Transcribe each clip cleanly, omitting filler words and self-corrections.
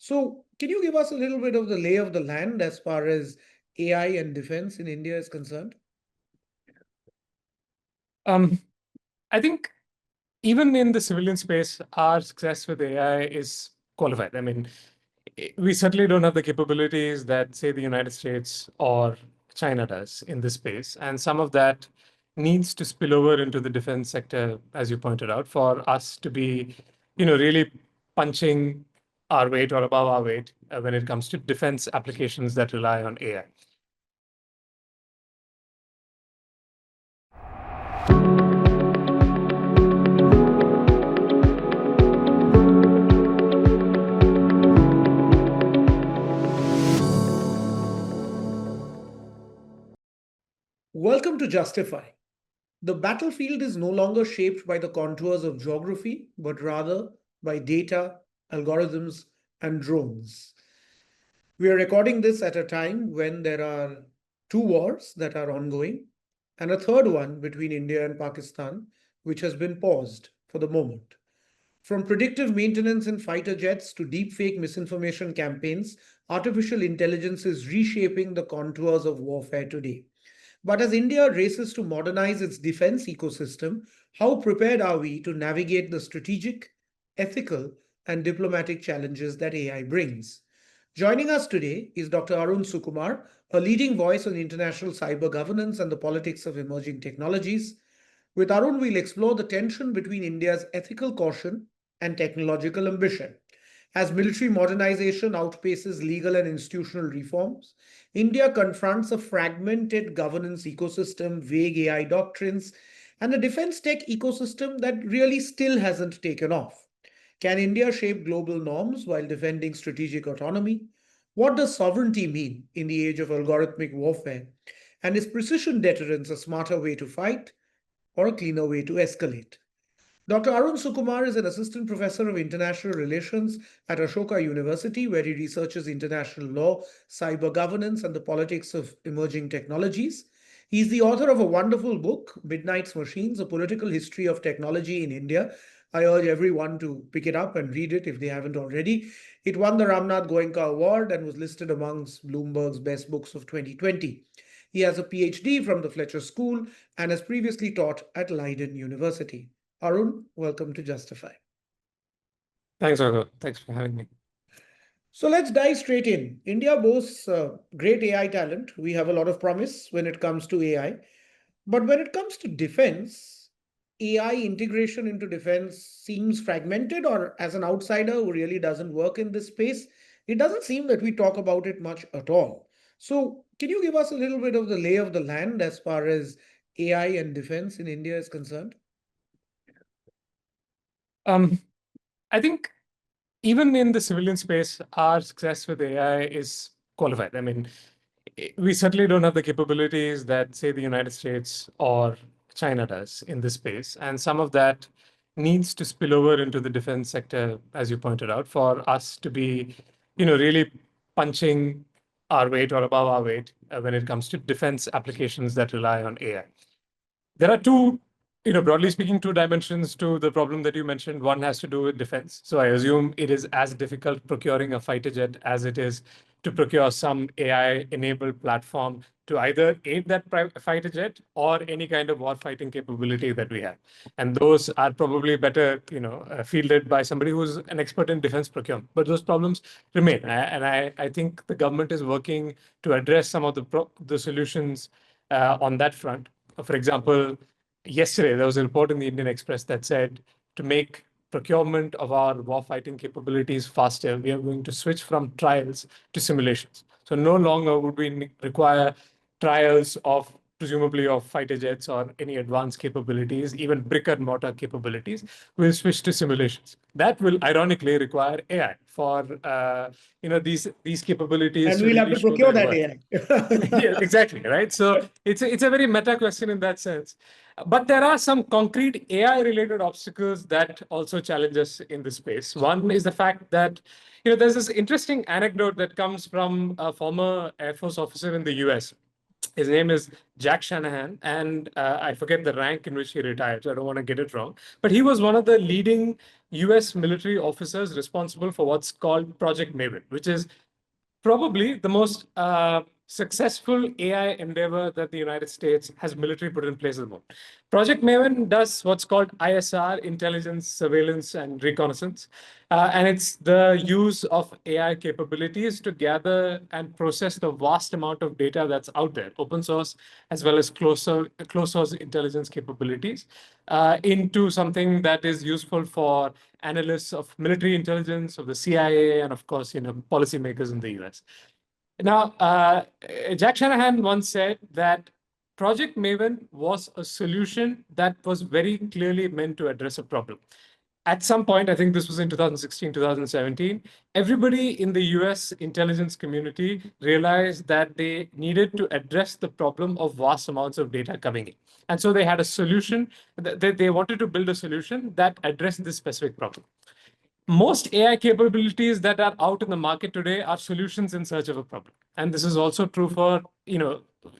So, can you give us a little bit of the lay of the land as far as AI and defense in India is concerned? Um, I think even in the civilian space, our success with AI is qualified. I mean, we certainly don't have the capabilities that, say, the United States or China does in this space. And some of that needs to spill over into the defense sector, as you pointed out, for us to be, really punching our weight or above our weight when it comes to defense applications that rely on AI. Welcome to Justify. The battlefield is no longer shaped by the contours of geography, but rather by data, algorithms, and drones. We are recording this at a time when there are two wars that are ongoing, and a third one between India and Pakistan, which has been paused for the moment. From predictive maintenance in fighter jets to deepfake misinformation campaigns, artificial intelligence is reshaping the contours of warfare today. But as India races to modernize its defense ecosystem, how prepared are we to navigate the strategic, ethical, and diplomatic challenges that AI brings? Joining us today is Dr. Arun Sukumar, a leading voice on international cyber governance and the politics of emerging technologies. With Arun, we'll explore the tension between India's ethical caution and technological ambition. As military modernization outpaces legal and institutional reforms, India confronts a fragmented governance ecosystem, vague AI doctrines, and a defense tech ecosystem that really still hasn't taken off. Can India shape global norms while defending strategic autonomy? What does sovereignty mean in the age of algorithmic warfare? And is precision deterrence a smarter way to fight or a cleaner way to escalate? Dr. Arun Sukumar is an assistant professor of international relations at Ashoka University, where he researches international law, cyber governance, and the politics of emerging technologies. He's the author of a wonderful book, Midnight's Machines, A Political History of Technology in India. I urge everyone to pick it up and read it if they haven't already. It won the Ramnath Goenka Award and was listed amongst Bloomberg's best books of 2020. He has a PhD from the Fletcher School and has previously taught at Leiden University. Arun, welcome to Justify. Thanks, Arghya. Thanks for having me. So let's dive straight in. India boasts great AI talent. We have a lot of promise when it comes to AI. But when it comes to defense, AI integration into defense seems fragmented, or as an outsider who really doesn't work in this space, it doesn't seem that we talk about it much at all. So, can you give us a little bit of the lay of the land as far as AI and defense in India is concerned? I think even in the civilian space, our success with AI is qualified. I mean, we certainly don't have the capabilities that, say, the United States or China does in this space. And some of that needs to spill over into the defense sector, as you pointed out, for us to be, really punching our weight or above our weight when it comes to defense applications that rely on AI. There are two, broadly speaking, two dimensions to the problem that you mentioned. One has to do with defense. So I assume it is as difficult procuring a fighter jet as it is to procure some AI-enabled platform to either aid that fighter jet or any kind of war fighting capability that we have. And those are probably better, fielded by somebody who's an expert in defense procurement. But those problems remain. And I think the government is working to address some of the solutions on that front. For example, yesterday there was a report in the Indian Express that said to make procurement of our warfighting capabilities faster, we are going to switch from trials to simulations. So no longer would we require trials of presumably of fighter jets or any advanced capabilities, even brick and mortar capabilities. We'll switch to simulations. That will ironically require AI for these capabilities. And we'll have to procure that AI. Yeah, exactly, right? So it's a very meta question in that sense. But there are some concrete AI-related obstacles that also challenge us in this space. One is the fact that there's this interesting anecdote that comes from a former Air Force officer in the US His name is Jack Shanahan, and I forget the rank in which he retired, so I don't want to get it wrong. But he was one of the leading US military officers responsible for what's called Project Maven, which is probably the most successful AI endeavor that the United States has military put in place at the moment. Project Maven does what's called ISR, intelligence, surveillance, and reconnaissance. And it's the use of AI capabilities to gather and process the vast amount of data that's out there, open source as well as closed source intelligence capabilities, into something that is useful for analysts of military intelligence, of the CIA, and of course, policymakers in the US. Now, Jack Shanahan once said that Project Maven was a solution that was very clearly meant to address a problem. At some point, I think this was in 2016, 2017, everybody in the US intelligence community realized that they needed to address the problem of vast amounts of data coming in. And so they had a solution, they wanted to build a solution that addressed this specific problem. Most AI capabilities that are out in the market today are solutions in search of a problem. And this is also true for,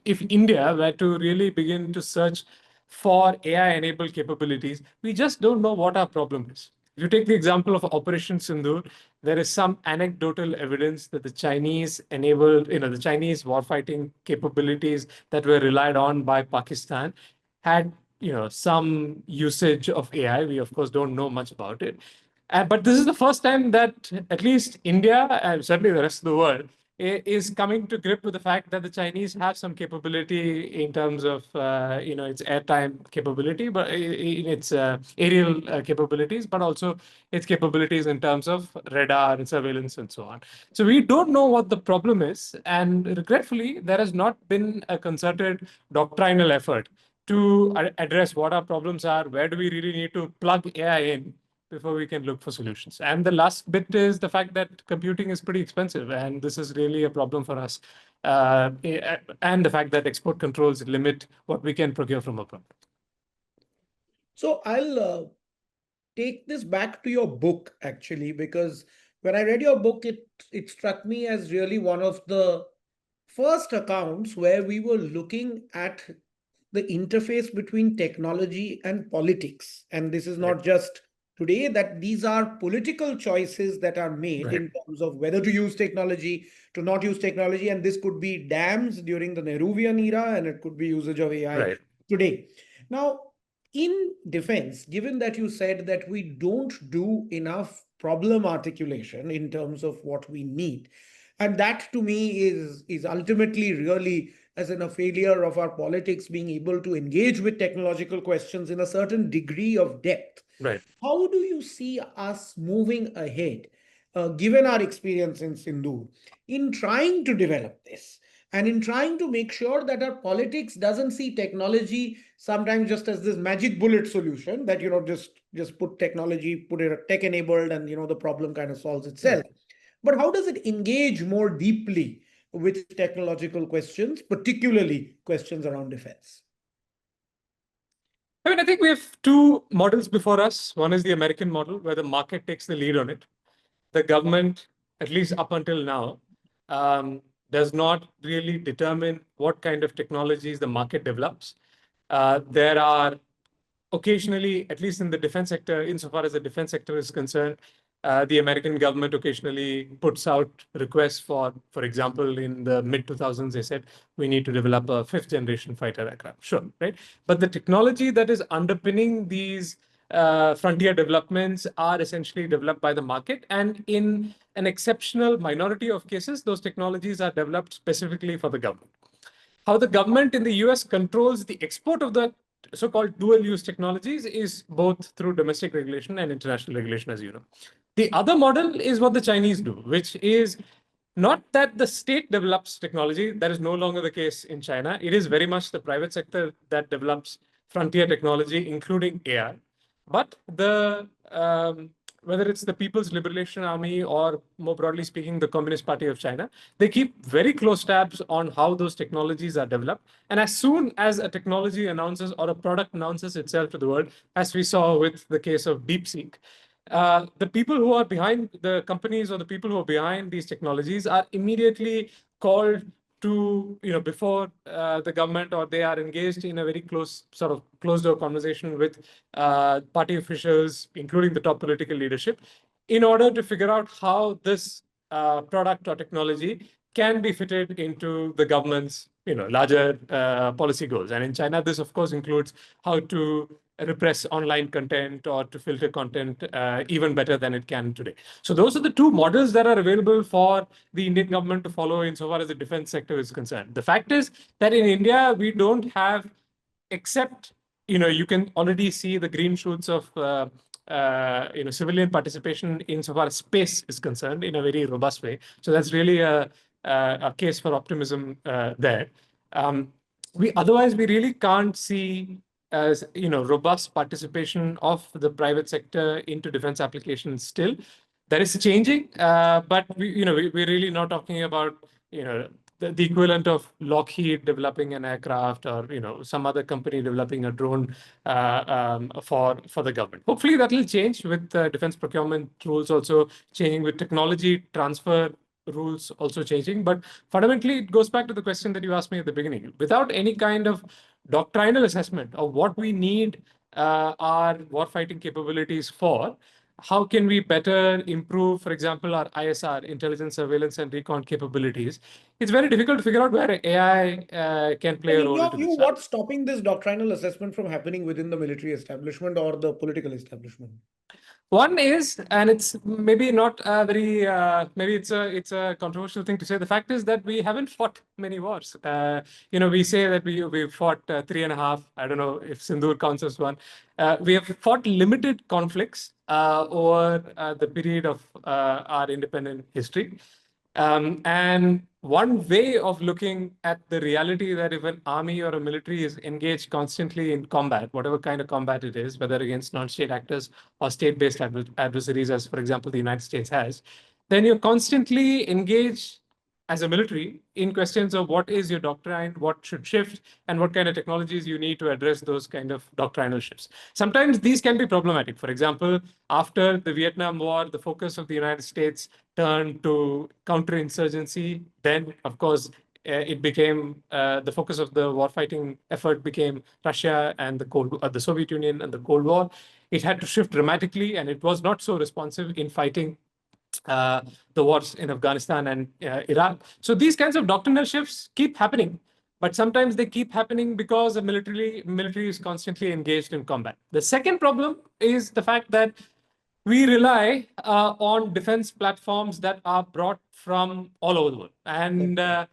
if India were to really begin to search for AI-enabled capabilities, we just don't know what our problem is. If you take the example of Operation Sindoor, there is some anecdotal evidence that the Chinese enabled, the Chinese warfighting capabilities that were relied on by Pakistan had, some usage of AI. We, of course, don't know much about it. But this is the first time that at least India, and certainly the rest of the world, is coming to grip with the fact that the Chinese have some capability in terms of its airtime capability, but in its aerial capabilities, but also its capabilities in terms of radar and surveillance and so on. So we don't know what the problem is, and regretfully, there has not been a concerted doctrinal effort to address what our problems are, where do we really need to plug AI in before we can look for solutions. And the last bit is the fact that computing is pretty expensive, and this is really a problem for us. And the fact that export controls limit what we can procure from abroad. So I'll take this back to your book, actually, because when I read your book, it struck me as really one of the first accounts where we were looking at the interface between technology and politics. And this is not just today, that these are political choices that are made in terms of whether to use technology, to not use technology. And this could be dams during the Nehruvian era, and it could be usage of AI today. Now, in defense, given that you said that we don't do enough problem articulation in terms of what we need, and that to me is ultimately really as in a failure of our politics being able to engage with technological questions in a certain degree of depth. Right. How do you see us moving ahead, given our experience in Sindoor, in trying to develop this and in trying to make sure that our politics doesn't see technology sometimes just as this magic bullet solution that, just put technology, put it tech enabled, and, the problem kind of solves itself. But how does it engage more deeply with technological questions, particularly questions around defense? I think we have two models before us. One is the American model, where the market takes the lead on it. The government, at least up until now, does not really determine what kind of technologies the market develops. There are occasionally, at least in the defense sector, insofar as the defense sector is concerned, the American government occasionally puts out requests for example, in the mid-2000s, they said, we need to develop a 5th-generation fighter aircraft. Sure, right? But the technology that is underpinning these frontier developments are essentially developed by the market. And in an exceptional minority of cases, those technologies are developed specifically for the government. How the government in the US controls the export of the so-called dual-use technologies is both through domestic regulation and international regulation, as you know. The other model is what the Chinese do, which is not that the state develops technology. That is no longer the case in China. It is very much the private sector that develops frontier technology, including AI. But whether it's the People's Liberation Army or, more broadly speaking, the Communist Party of China, they keep very close tabs on how those technologies are developed. And as soon as a technology announces or a product announces itself to the world, as we saw with the case of DeepSeek, the people who are behind the companies or the people who are behind these technologies are immediately called to, before the government, or they are engaged in a very close sort of closed door conversation with party officials, including the top political leadership, in order to figure out how this product or technology can be fitted into the government's, larger policy goals. And in China, this of course includes how to repress online content or to filter content even better than it can today. So those are the two models that are available for the Indian government to follow insofar as the defense sector is concerned. The fact is that in India, we don't have, except, you can already see the green shoots of civilian participation insofar as space is concerned in a very robust way. So that's really a case for optimism there. We really can't see as robust participation of the private sector into defense applications still. That is changing, but we're really not talking about the equivalent of Lockheed developing an aircraft, or some other company developing a drone for the government. Hopefully that will change with defense procurement rules also changing, with technology transfer rules also changing. But fundamentally, it goes back to the question that you asked me at the beginning. Without any kind of doctrinal assessment of what we need our warfighting capabilities for, how can we better improve, for example, our ISR, intelligence, surveillance, and recon capabilities? It's very difficult to figure out where AI can play And a in role your into view, this. what's stopping this doctrinal assessment from happening within the military establishment or the political establishment? One is, and it's maybe not very, maybe it's a controversial thing to say. The fact is that we haven't fought many wars. We say that we fought 3.5. I don't know if Sindoor counts as one. We have fought limited conflicts over the period of our independent history. And one way of looking at the reality that if an army or a military is engaged constantly in combat, whatever kind of combat it is, whether against non-state actors or state-based adversaries, as for example, the United States has, then you're constantly engaged as a military in questions of what is your doctrine, what should shift, and what kind of technologies you need to address those kind of doctrinal shifts. Sometimes these can be problematic. For example, after the Vietnam War, the focus of the United States turned to counterinsurgency. Then, of course, it became the focus of the warfighting effort became Russia and the Soviet Union and the Cold War. It had to shift dramatically, and it was not so responsive in fighting the wars in Afghanistan and Iraq. So these kinds of doctrinal shifts keep happening, but sometimes they keep happening because the military is constantly engaged in combat. The second problem is the fact that we rely on defense platforms that are brought from all over the world, and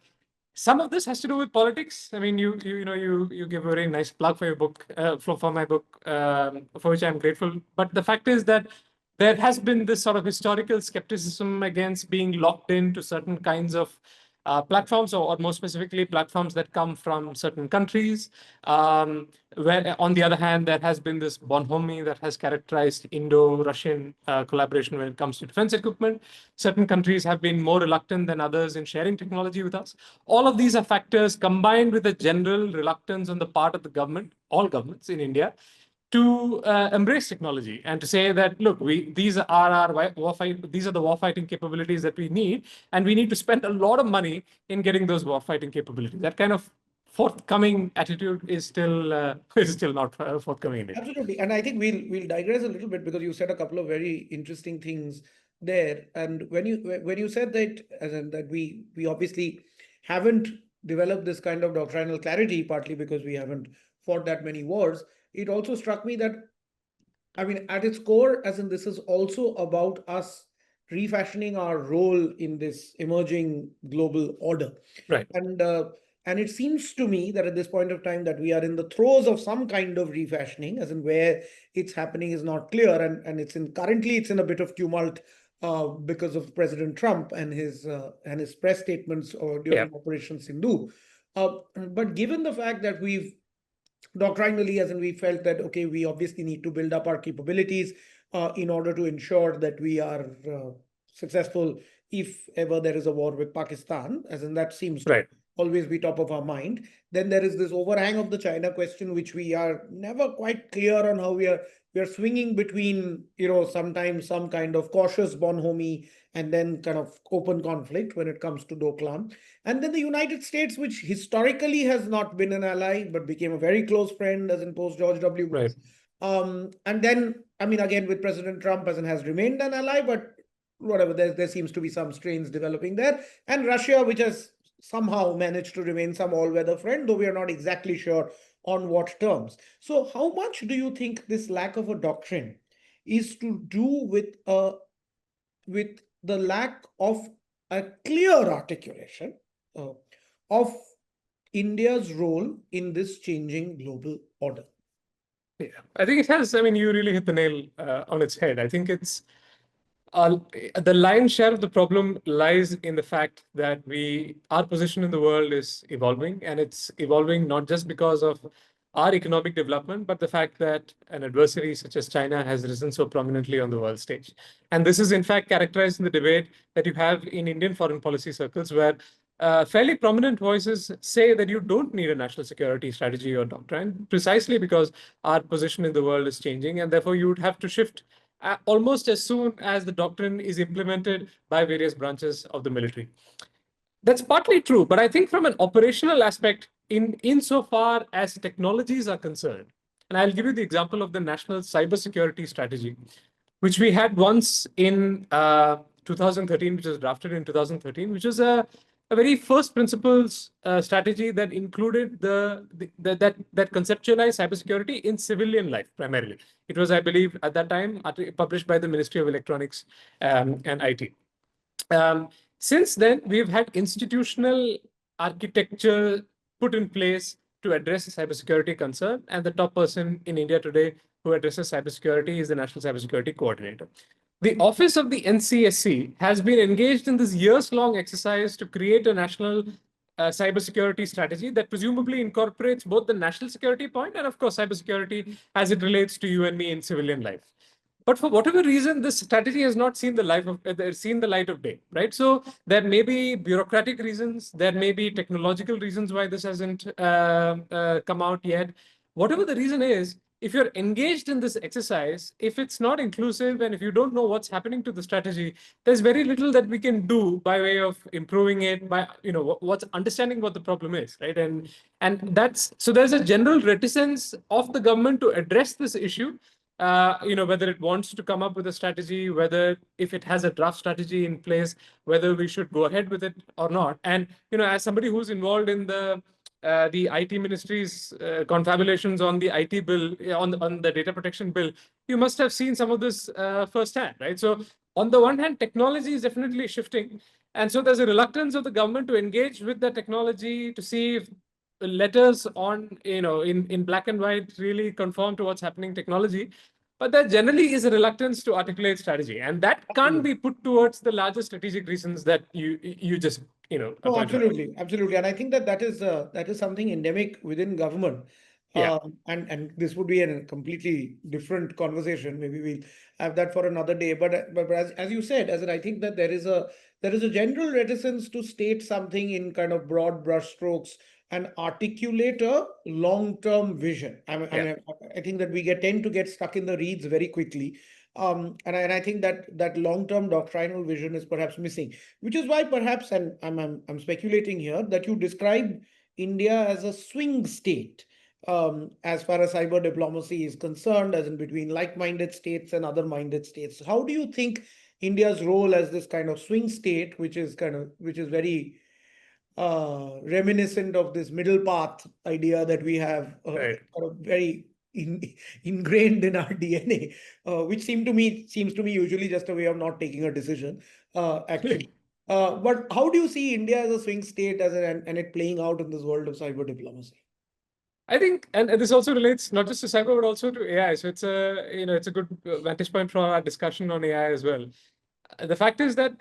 some of this has to do with politics. I mean, you give a very nice plug for your book, for my book, for which I'm grateful. But the fact is that there has been this sort of historical skepticism against being locked into certain kinds of platforms, or more specifically, platforms that come from certain countries. Where, on the other hand, there has been this bonhomie that has characterized Indo-Russian collaboration when it comes to defense equipment. Certain countries have been more reluctant than others in sharing technology with us. All of these are factors combined with a general reluctance on the part of the government, all governments in India, to embrace technology and to say that, look, these are the warfighting capabilities that we need, and we need to spend a lot of money in getting those warfighting capabilities. That kind of forthcoming attitude is still not forthcoming in India. Absolutely, and I think we'll digress a little bit because you said a couple of very interesting things there. And when you said that, as in that we obviously haven't developed this kind of doctrinal clarity, partly because we haven't fought that many wars, it also struck me that, I mean, at its core, as in this is also about us refashioning our role in this emerging global order. Right. And it seems to me that at this point of time that we are in the throes of some kind of refashioning, as in where it's happening is not clear, and currently it's in a bit of tumult because of President Trump and his press statements during Operation Sindoor. But given the fact that we've doctrinally, as in we felt that, okay, we obviously need to build up our capabilities in order to ensure that we are successful if ever there is a war with Pakistan, as in that seems to always be top of our mind. Then there is this overhang of the China question, which we are never quite clear on how we are we are swinging between, sometimes some kind of cautious bonhomie and then kind of open conflict when it comes to Doklam. And then the United States, which historically has not been an ally, but became a very close friend as in post George W. Bush. Right. And then, I mean, again, with President Trump, as in has remained an ally, but whatever, there seems to be some strains developing there. And Russia, which has somehow managed to remain some all-weather friend, though we are not exactly sure on what terms. So, how much do you think this lack of a doctrine is to do with the lack of a clear articulation uh, of India's role in this changing global order? Yeah, I think it has. I mean, you really hit the nail on its head. I think it's uh, the lion's share of the problem lies in the fact that our position in the world is evolving, and it's evolving not just because of our economic development, but the fact that an adversary such as China has risen so prominently on the world stage. And this is in fact characterized in the debate that you have in Indian foreign policy circles, where fairly prominent voices say that you don't need a national security strategy or doctrine, precisely because our position in the world is changing, and therefore you would have to shift almost as soon as the doctrine is implemented by various branches of the military. That's partly true, but I think from an operational aspect, insofar as technologies are concerned, and I'll give you the example of the National Cybersecurity Strategy, which we had once in 2013, which was drafted in 2013, which was a very first principles strategy that included that conceptualized cybersecurity in civilian life primarily. It was, I believe, at that time published by the Ministry of Electronics and IT. Since then, we've had institutional architecture put in place to address cybersecurity concern, and the top person in India today who addresses cybersecurity is the National Cybersecurity Coordinator. The office of the NCSC has been engaged in this years-long exercise to create a national cybersecurity strategy that presumably incorporates both the national security point and, of course, cybersecurity as it relates to you and me in civilian life. But for whatever reason, this strategy has not seen the light of day, right? So there may be bureaucratic reasons, there may be technological reasons why this hasn't come out yet. Whatever the reason is, if you're engaged in this exercise, if it's not inclusive and if you don't know what's happening to the strategy, there's very little that we can do by way of improving it, by what's understanding what the problem is, right? And that's so there's a general reticence of the government to address this issue. Whether it wants to come up with a strategy, whether if it has a draft strategy in place, whether we should go ahead with it or not. And as somebody who's involved in the IT ministry's confabulations on the IT bill, on the data protection bill, you must have seen some of this firsthand, right? So on the one hand, technology is definitely shifting. And so there's a reluctance of the government to engage with the technology to see if letters on, in black and white really conform to what's happening in technology. But there generally is a reluctance to articulate strategy. And that can't be put towards the larger strategic reasons that you just, No, pointed out. absolutely, absolutely, and I think that is something endemic within government. Yeah. And this would be a completely different conversation. Maybe we'll have that for another day. But as you said, as in, I think that there is a general reticence to state something in kind of broad brushstrokes and articulate a long-term vision. I think that we tend to get stuck in the reeds very quickly. And I think that long-term doctrinal vision is perhaps missing, which is why perhaps, and I'm speculating here, that you describe India as a swing state as far as cyber diplomacy is concerned, as in between like-minded states and other-minded states. How do you think India's role as this kind of swing state, which is very reminiscent of this middle path idea that we have, Right. sort of very ingrained in our DNA, which seems to me usually just a way of not taking a decision, actually. But how do you see India as a swing state and it playing out in this world of cyber diplomacy? I think, and this also relates not just to cyber, but also to AI. So it's a good vantage point for our discussion on AI as well. The fact is that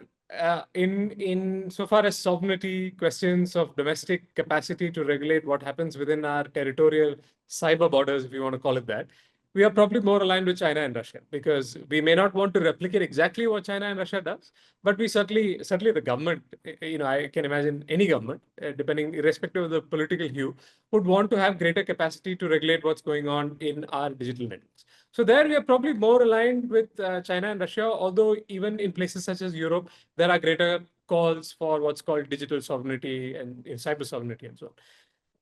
in so far as sovereignty, questions of domestic capacity to regulate what happens within our territorial cyber borders, if you want to call it that, we are probably more aligned with China and Russia, because we may not want to replicate exactly what China and Russia does, but we certainly the government, I can imagine any government, depending irrespective of the political hue, would want to have greater capacity to regulate what's going on in our digital networks. So there we are probably more aligned with China and Russia, although even in places such as Europe, there are greater calls for what's called digital sovereignty and cyber sovereignty and so on.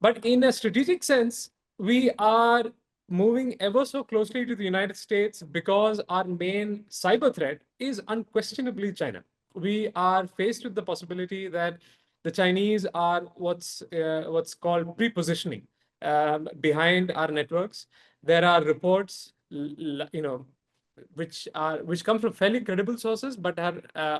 But in a strategic sense, we are moving ever so closely to the United States because our main cyber threat is unquestionably China. We are faced with the possibility that the Chinese are what's called pre-positioning behind our networks. There are reports, which come from fairly credible sources, but are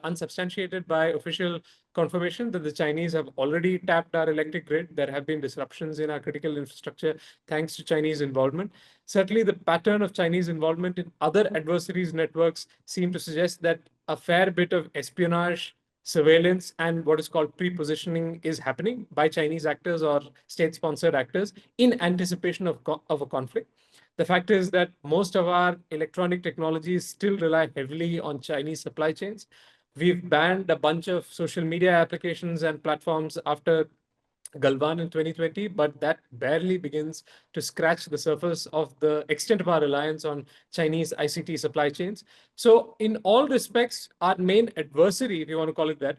unsubstantiated by official confirmation that the Chinese have already tapped our electric grid. There have been disruptions in our critical infrastructure thanks to Chinese involvement. Certainly, the pattern of Chinese involvement in other adversaries' networks seem to suggest that a fair bit of espionage, surveillance, and what is called pre-positioning is happening by Chinese actors or state-sponsored actors in anticipation of a conflict. The fact is that most of our electronic technologies still rely heavily on Chinese supply chains. We've banned a bunch of social media applications and platforms after Galvan in 2020, but that barely begins to scratch the surface of the extent of our reliance on Chinese ICT supply chains. So in all respects, our main adversary, if you want to call it that,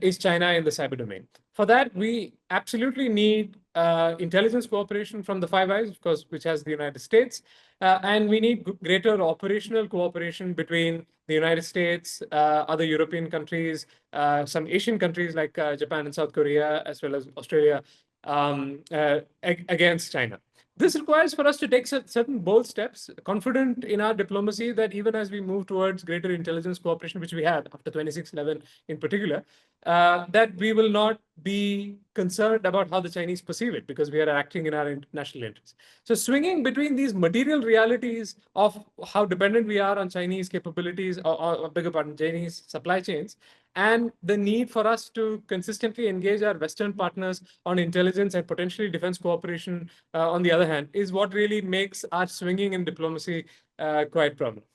is China in the cyber domain. For that, we absolutely need intelligence cooperation from the Five Eyes, of course, which has the United States. And we need greater operational cooperation between the United States, other European countries, some Asian countries like Japan and South Korea, as well as Australia, against China. This requires for us to take certain bold steps, confident in our diplomacy that even as we move towards greater intelligence cooperation, which we have after 2611 in particular, that we will not be concerned about how the Chinese perceive it, because we are acting in our national interest. So swinging between these material realities of how dependent we are on Chinese capabilities, or bigger pardon, Chinese supply chains, and the need for us to consistently engage our Western partners on intelligence and potentially defense cooperation, on the other hand, is what really makes our swinging in diplomacy quite prominent.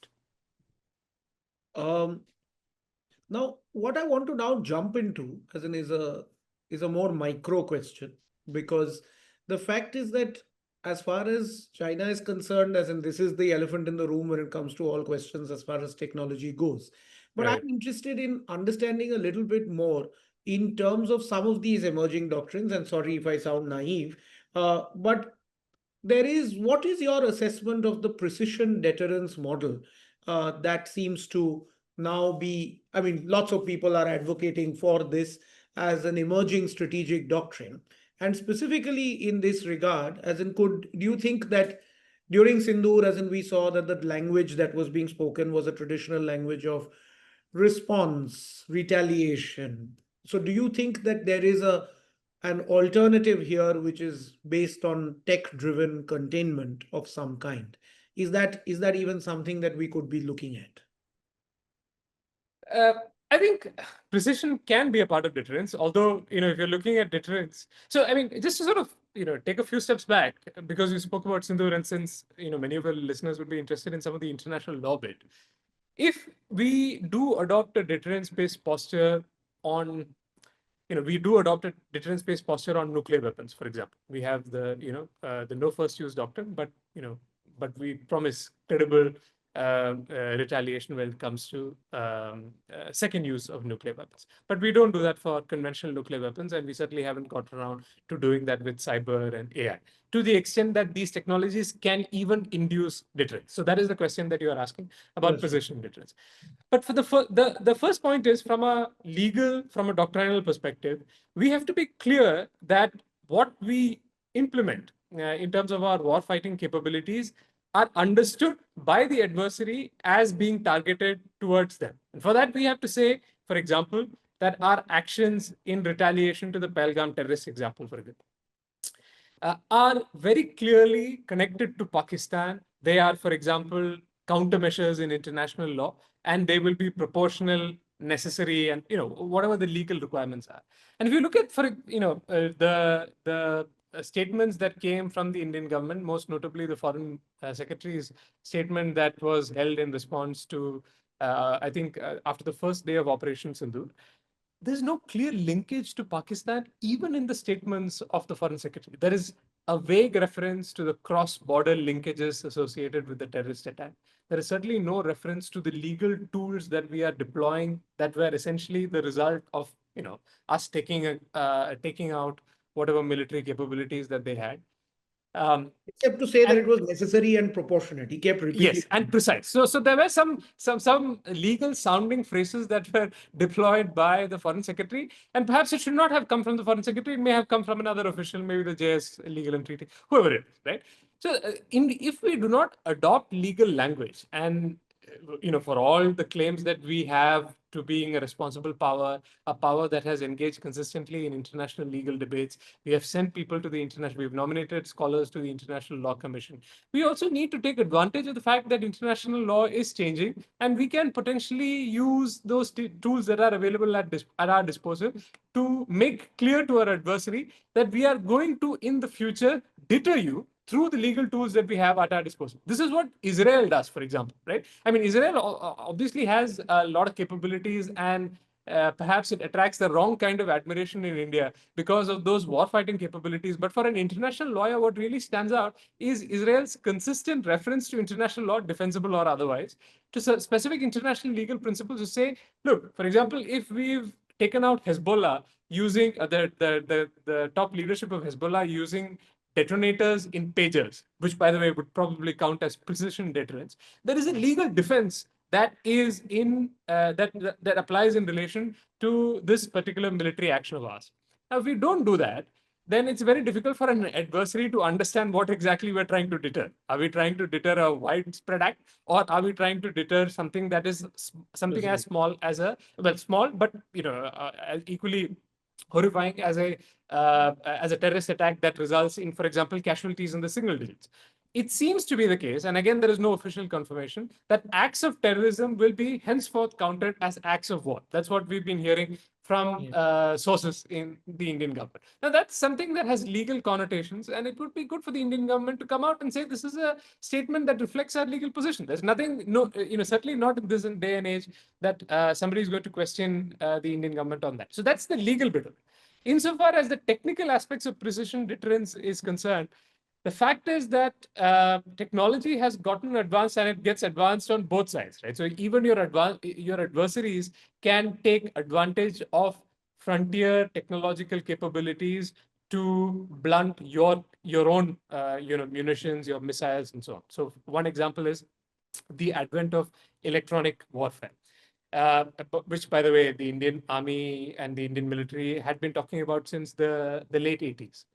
Now, what I want to now jump into as in is a more micro question, because the fact is that as far as China is concerned, as in this is the elephant in the room when it comes to all questions as far as technology goes. But Right. I'm interested in understanding a little bit more in terms of some of these emerging doctrines. And sorry if I sound naive, but what is your assessment of the precision deterrence model that seems to now be, I mean, lots of people are advocating for this as an emerging strategic doctrine. And specifically in this regard, as in, do you think that during Sindoor, as in we saw that the language that was being spoken was a traditional language of response, retaliation. So do you think that there is an alternative here which is based on tech-driven containment of some kind? Is that even something that we could be looking at? I think precision can be a part of deterrence, although, if you're looking at deterrence, so I mean, just to sort of, take a few steps back, because you spoke about Sindoor, and since, many of our listeners would be interested in some of the international law bit. If we do adopt a deterrence-based posture on, we do adopt a deterrence-based posture on nuclear weapons, for example. We have the no first use doctrine, but we promise credible retaliation when it comes to second use of nuclear weapons. But we don't do that for conventional nuclear weapons, and we certainly haven't got around to doing that with cyber and AI, to the extent that these technologies can even induce deterrence. So that is the question that you are asking about precision deterrence. But for the first point is, from a doctrinal perspective, we have to be clear that what we implement in terms of our war fighting capabilities are understood by the adversary as being targeted towards them. And for that, we have to say, for example, that our actions in retaliation to the Pahalgam terrorist example, for example, are very clearly connected to Pakistan. They are, for example, countermeasures in international law, and they will be proportional, necessary, and whatever the legal requirements are. And if you look at, the statements that came from the Indian government, most notably the Foreign Secretary's statement that was held in response to, I think, after the first day of Operation Sindoor. There's no clear linkage to Pakistan, even in the statements of the Foreign Secretary. There is a vague reference to the cross border linkages associated with the terrorist attack. There is certainly no reference to the legal tools that we are deploying that were essentially the result of us taking out whatever military capabilities that they had. Except to say that And it was necessary and proportionate. He kept repeating. yes, and precise. So there were some legal sounding phrases that were deployed by the foreign secretary, and perhaps it should not have come from the foreign secretary. It may have come from another official, maybe the JS legal and treaty, whoever it is, right? So if we do not adopt legal language, and for all the claims that we have to being a responsible power, a power that has engaged consistently in international legal debates, we have sent people to the international, we've nominated scholars to the International Law Commission. We also need to take advantage of the fact that international law is changing, and we can potentially use those tools that are available at our disposal to make clear to our adversary that we are going to, in the future, deter you through the legal tools that we have at our disposal. This is what Israel does, for example, right? I mean, Israel obviously has a lot of capabilities, and perhaps it attracts the wrong kind of admiration in India because of those war-fighting capabilities. But for an international lawyer, what really stands out is Israel's consistent reference to international law, defensible or otherwise, to specific international legal principles to say, look, for example, if we've taken out Hezbollah using the top leadership of Hezbollah using detonators in pagers, which, by the way, would probably count as precision deterrence. There is a legal defense that is in that applies in relation to this particular military action of ours. Now, if we don't do that, then it's very difficult for an adversary to understand what exactly we're trying to deter. Are we trying to deter a widespread act, or are we trying to deter something that is something as small as small, but equally horrifying as a terrorist attack that results in, for example, casualties in the single digits? It seems to be the case, and again, there is no official confirmation, that acts of terrorism will be henceforth counted as acts of war. That's what we've been hearing from sources in the Indian government. Now, that's something that has legal connotations, and it would be good for the Indian government to come out and say this is a statement that reflects our legal position. There's nothing, certainly not in this day and age that somebody is going to question the Indian government on that. So that's the legal bit of it. Insofar as the technical aspects of precision deterrence is concerned, the fact is that technology has gotten advanced, and it gets advanced on both sides, right? So even your adversaries can take advantage of frontier technological capabilities to blunt your own munitions, your missiles, and so on. So one example is the advent of electronic warfare. Which, by the way, the Indian Army and the Indian military had been talking about since the late 80s.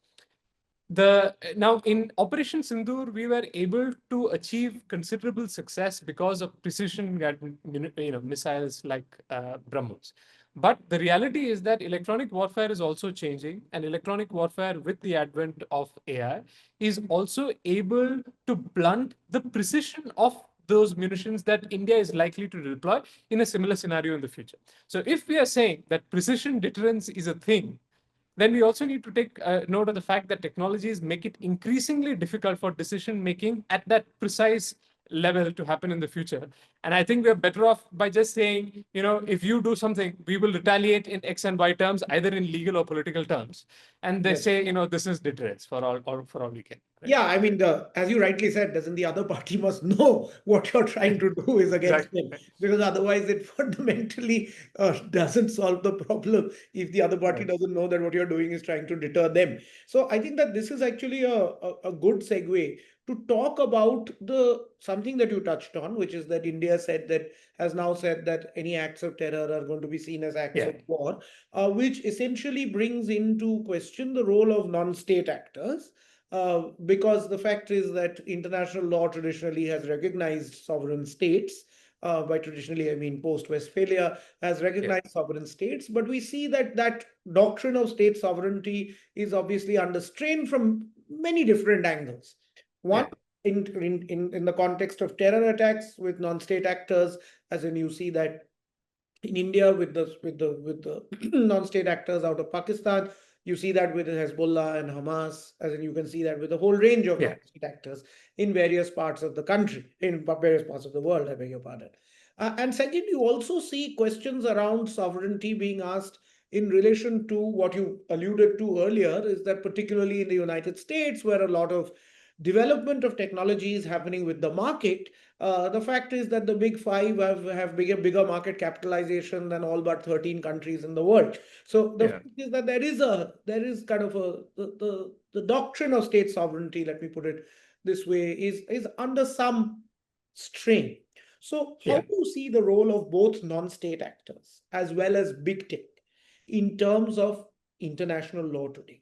Now in Operation Sindoor, we were able to achieve considerable success because of precision missiles like BrahMos. But the reality is that electronic warfare is also changing, and electronic warfare, with the advent of AI, is also able to blunt the precision of those munitions that India is likely to deploy in a similar scenario in the future. So if we are saying that precision deterrence is a thing, then we also need to take note of the fact that technologies make it increasingly difficult for decision making at that precise level to happen in the future. And I think we're better off by just saying, if you do something, we will retaliate in X and Y terms, either in legal or political terms. And they say, this is deterrence for all we can. Right? Yeah, I mean, as you rightly said, doesn't the other party must know what you're trying to do is against them, because otherwise it fundamentally doesn't solve the problem if the other party doesn't know that what you're doing is trying to deter them. So I think that this is actually a good segue to talk about the something that you touched on, which is that India has now said that any acts of terror are going to be seen as acts of war, which essentially brings into question the role of non-state actors. Because the fact is that international law traditionally has recognized sovereign states. By traditionally, I mean post Westphalia has recognized sovereign states, but we see that that doctrine of state sovereignty is obviously under strain from many different angles. One, in the context of terror attacks with non-state actors, as in you see that in India with the non-state actors out of Pakistan, You see that with Hezbollah and Hamas, as in you can see that with a whole range of Yeah. non-state actors in various parts of the country, in various parts of the world, I beg your pardon. And second, you also see questions around sovereignty being asked in relation to what you alluded to earlier, is that particularly in the United States, where a lot of development of technology is happening with the market, the fact is that the big five have bigger market capitalization than all but 13 countries in the world. So the Yeah. fact is that there is kind of the doctrine of state sovereignty, let me put it this way, is under some strain. So how Yeah. do you see the role of both non-state actors as well as big tech in terms of international law today?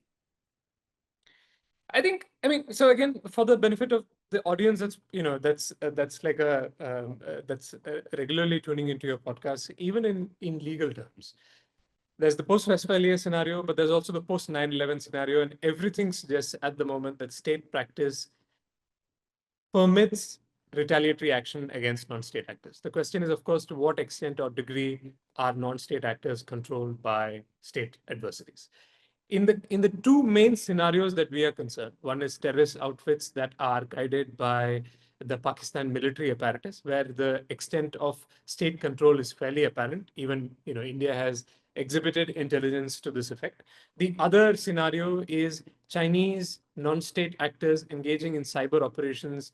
I think, I mean, so again, for the benefit of the audience, that's like that's regularly tuning into your podcast, even in legal terms. There's the post-Westphalia scenario, but there's also the post-9/11 scenario, and everything suggests at the moment that state practice permits retaliatory action against non-state actors. The question is, of course, to what extent or degree are non-state actors controlled by state adversaries? In the two main scenarios that we are concerned, one is terrorist outfits that are guided by the Pakistan military apparatus, where the extent of state control is fairly apparent. Even India has exhibited intelligence to this effect. The other scenario is Chinese non-state actors engaging in cyber operations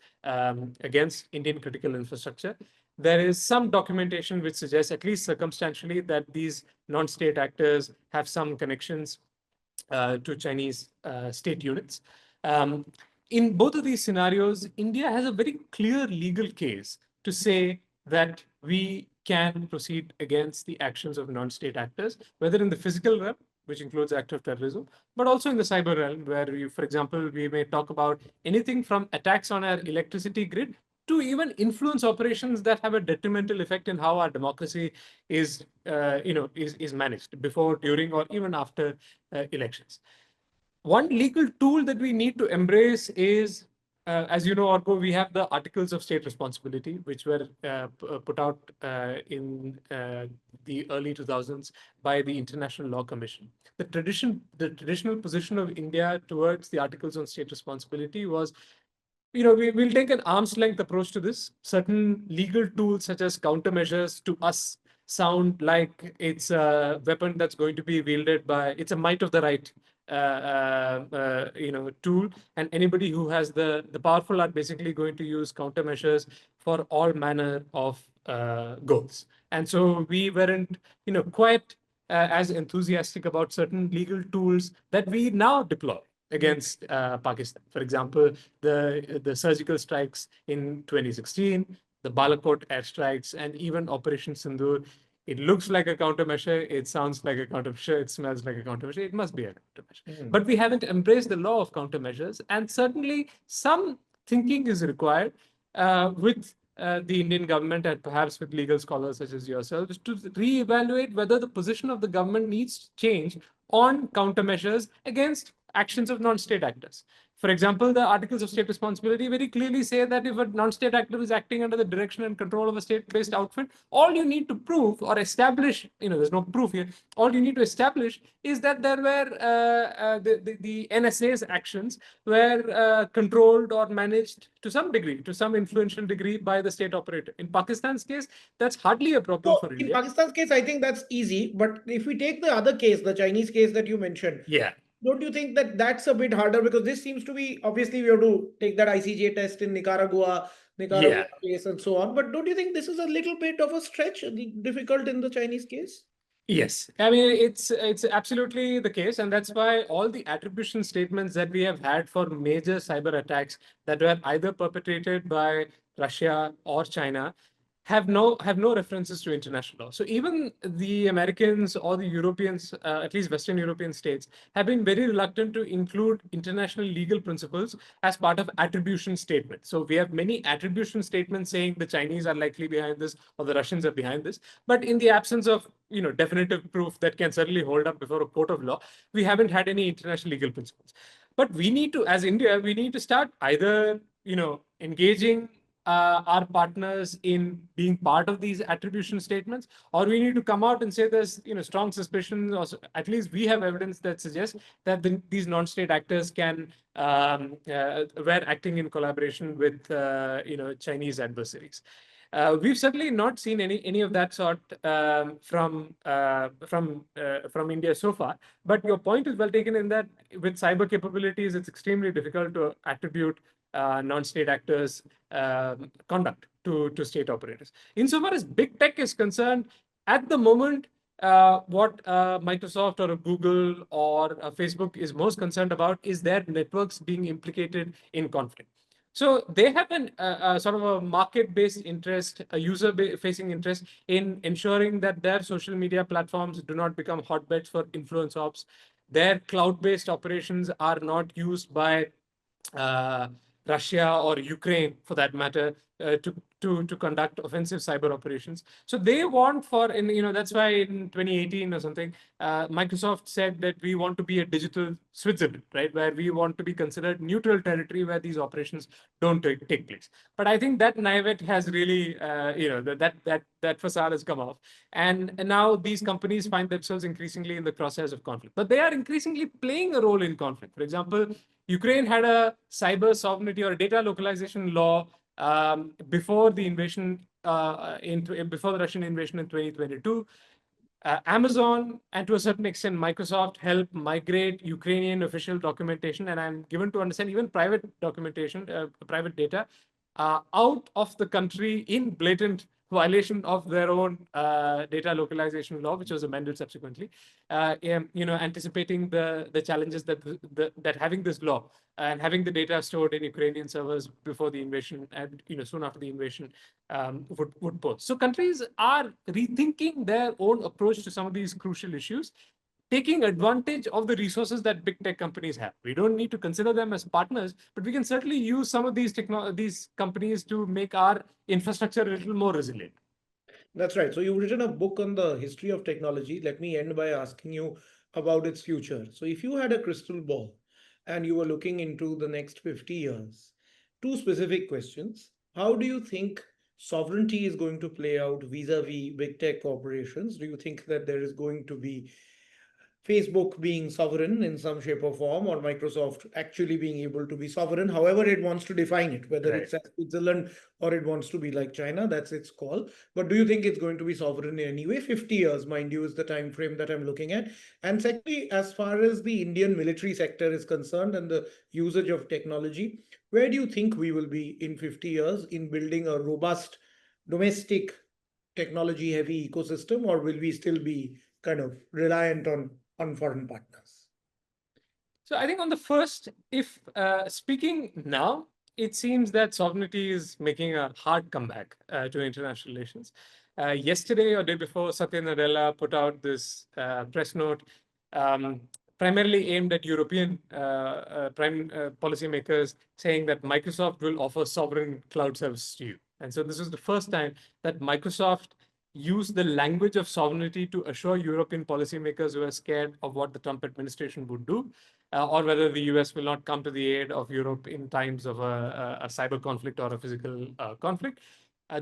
against Indian critical infrastructure. There is some documentation which suggests, at least circumstantially, that these non-state actors have some connections to Chinese state units. Um, in both of these scenarios, India has a very clear legal case to say that we can proceed against the actions of non-state actors, whether in the physical realm, which includes act of terrorism, but also in the cyber realm, where for example, we may talk about anything from attacks on our electricity grid to even influence operations that have a detrimental effect in how our democracy is managed before, during, or even after elections. One legal tool that we need to embrace is, as you know, Argo, we have the Articles of State Responsibility, which were put out in the early 2000s by the International Law Commission. The traditional position of India towards the Articles on State Responsibility was, we'll take an arm's length approach to this. Certain legal tools, such as countermeasures, to us sound like it's a weapon that's going to be wielded by, it's a might of the right tool, and anybody who has the powerful are basically going to use countermeasures for all manner of goals. And so we weren't quite as enthusiastic about certain legal tools that we now deploy against Pakistan. For example, the surgical strikes in 2016, the Balakot airstrikes, and even Operation Sindoor. It looks like a countermeasure. It sounds like a countermeasure. It smells like a countermeasure. It must be a countermeasure. But we haven't embraced the law of countermeasures, and certainly some thinking is required with the Indian government and perhaps with legal scholars such as yourselves to reevaluate whether the position of the government needs to change on countermeasures against actions of non-state actors. For example, the Articles of State Responsibility very clearly say that if a non-state actor is acting under the direction and control of a state-based outfit, all you need to prove or establish, there's no proof here, all you need to establish is that there were the NSA's actions were controlled or managed to some degree, to some influential degree by the state operator. In Pakistan's case, that's hardly a problem So for in India. Pakistan's case, I think that's easy. But if we take the other case, the Chinese case that you mentioned, Yeah. don't you think that that's a bit harder? Because this seems to be, obviously we have to take that ICJ test in Nicaragua Yeah. case and so on. But don't you think this is a little bit of a stretch, difficult in the Chinese case? Yes, I mean it's absolutely the case, and that's why all the attribution statements that we have had for major cyber attacks that were either perpetrated by Russia or China have no references to international law. So even the Americans or the Europeans, at least Western European states, have been very reluctant to include international legal principles as part of attribution statements. So we have many attribution statements saying the Chinese are likely behind this or the Russians are behind this. But in the absence of definitive proof that can certainly hold up before a court of law, we haven't had any international legal principles. But we need to, as India, we need to start either engaging our partners in being part of these attribution statements, or we need to come out and say there's strong suspicion, or at least we have evidence that suggests that these non-state actors can were acting in collaboration with Chinese adversaries. We've certainly not seen any of that sort from India so far. But your point is well taken in that with cyber capabilities, it's extremely difficult to attribute non-state actors' conduct to state operators. Insofar as big tech is concerned, at the moment, what Microsoft or Google or Facebook is most concerned about is their networks being implicated in conflict. So they have a sort of a market-based interest, a user-facing interest in ensuring that their social media platforms do not become hotbeds for influence ops. Their cloud-based operations are not used by uh, Russia or Ukraine, for that matter, to conduct offensive cyber operations. So they want that's why in 2018 or something, Microsoft said that we want to be a digital Switzerland, right, where we want to be considered neutral territory where these operations don't take place. But I think that naivete has really, that facade has come off, and now these companies find themselves increasingly in the crosshairs of conflict. But they are increasingly playing a role in conflict. For example, Ukraine had a cyber sovereignty or a data localization law before the invasion, before the Russian invasion in 2022. Amazon and to a certain extent Microsoft helped migrate Ukrainian official documentation, and I'm given to understand even private documentation, private data, out of the country in blatant violation of their own data localization law, which was amended subsequently. Anticipating the challenges that having this law and having the data stored in Ukrainian servers before the invasion and soon after the invasion would pose. So countries are rethinking their own approach to some of these crucial issues, taking advantage of the resources that big tech companies have. We don't need to consider them as partners, but we can certainly use some of these companies to make our infrastructure a little more resilient. That's right. So you've written a book on the history of technology. Let me end by asking you about its future. So if you had a crystal ball and you were looking into the next 50 years, two specific questions. How do you think sovereignty is going to play out vis-a-vis big tech corporations? Do you think that there is going to be Facebook being sovereign in some shape or form, or Microsoft actually being able to be sovereign, however it wants to define it, whether Right. it's as Switzerland or it wants to be like China, that's its call. But do you think it's going to be sovereign in any way? 50 years, mind you, is the time frame that I'm looking at. And secondly, as far as the Indian military sector is concerned and the usage of technology, where do you think we will be in 50 years in building a robust domestic technology heavy ecosystem, or will we still be kind of reliant on foreign partners? So I think on the first, if speaking now, it seems that sovereignty is making a hard comeback to international relations. Yesterday or day before, Satya Nadella put out this press note, um, primarily aimed at European prime policymakers, saying that Microsoft will offer sovereign cloud services to you. And so this was the first time that Microsoft use the language of sovereignty to assure European policymakers who are scared of what the Trump administration would do, or whether the US will not come to the aid of Europe in times of a cyber conflict or a physical conflict.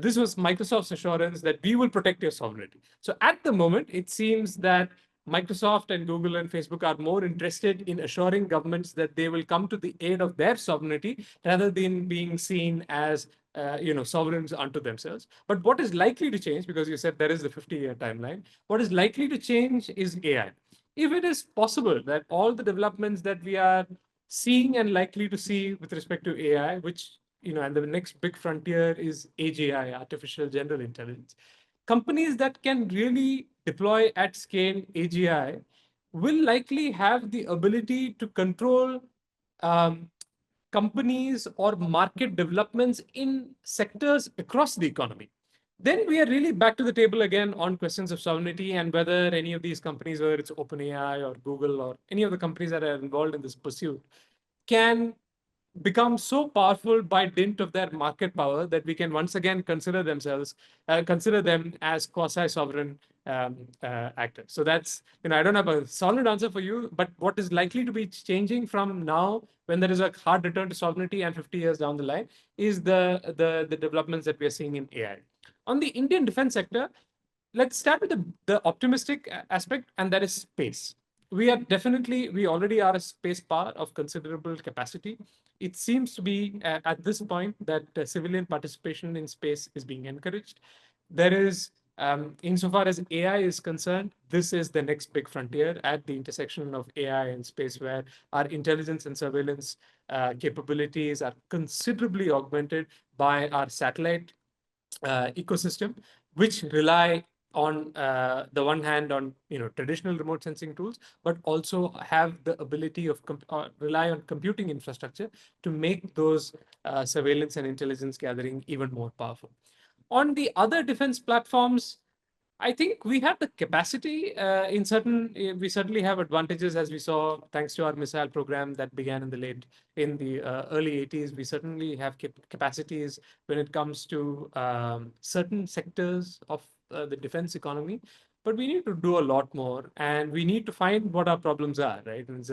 This was Microsoft's assurance that we will protect your sovereignty. So at the moment, it seems that Microsoft and Google and Facebook are more interested in assuring governments that they will come to the aid of their sovereignty rather than being seen as sovereigns unto themselves. But what is likely to change, because you said there is the 50-year timeline, what is likely to change is AI. If it is possible that all the developments that we are seeing and likely to see with respect to AI, which, and the next big frontier is AGI, artificial general intelligence, companies that can really deploy at scale AGI will likely have the ability to control companies or market developments in sectors across the economy. Then we are really back to the table again on questions of sovereignty and whether any of these companies, whether it's OpenAI or Google or any of the companies that are involved in this pursuit, can become so powerful by dint of their market power that we can once again consider them as quasi-sovereign actor. So that's, I don't have a solid answer for you, but what is likely to be changing from now, when there is a hard return to sovereignty and 50 years down the line, is the developments that we are seeing in AI. On the Indian defense sector, let's start with the optimistic aspect, and that is space. We already are a space power of considerable capacity. It seems to be at this point that civilian participation in space is being encouraged. There is, insofar as AI is concerned, this is the next big frontier at the intersection of AI and space, where our intelligence and surveillance capabilities are considerably augmented by our satellite ecosystem, which rely on the one hand on traditional remote sensing tools, but also have the ability of rely on computing infrastructure to make those surveillance and intelligence gathering even more powerful. On the other defense platforms, I think we have the capacity we certainly have advantages, as we saw thanks to our missile program that began in the early 80s. We certainly have capacities when it comes to certain sectors of the defense economy, but we need to do a lot more, and we need to find what our problems are, right? And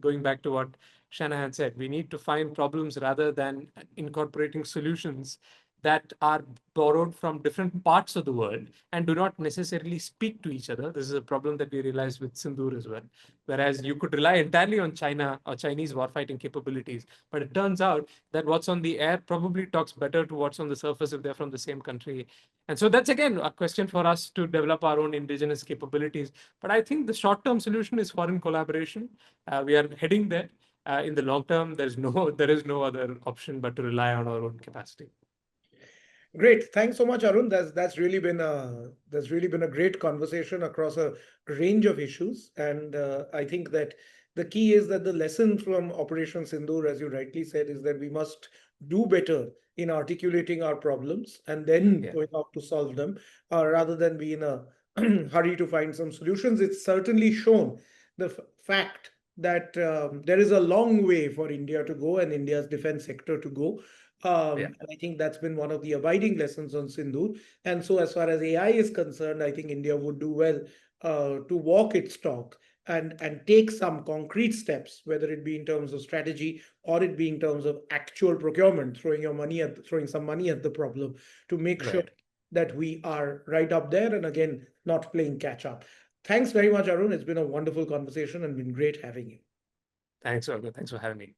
going back to what Shanahan said, we need to find problems rather than incorporating solutions that are borrowed from different parts of the world and do not necessarily speak to each other. This is a problem that we realized with Sindoor as well. Whereas you could rely entirely on China or Chinese warfighting capabilities, but it turns out that what's on the air probably talks better to what's on the surface if they're from the same country. And so that's again a question for us to develop our own indigenous capabilities. But I think the short-term solution is foreign collaboration. We are heading there. In the long term, there is no other option but to rely on our own capacity. Great. Thanks so much, Arun. That's really been a great conversation across a range of issues. And I think that the key is that the lesson from Operation Sindoor, as you rightly said, is that we must do better in articulating our problems and then going out to solve them, rather than be in a hurry to find some solutions. It's certainly shown the fact that there is a long way for India to go and India's defense sector to go. And I think that's been one of the abiding lessons on Sindhu. And so, as far as AI is concerned, I think India would do well to walk its talk and take some concrete steps, whether it be in terms of strategy or it be in terms of actual procurement, throwing some money at the problem to make sure that we are right up there and again not playing catch up. Thanks very much, Arun. It's been a wonderful conversation and been great having you. Thanks, Arghya. Thanks for having me.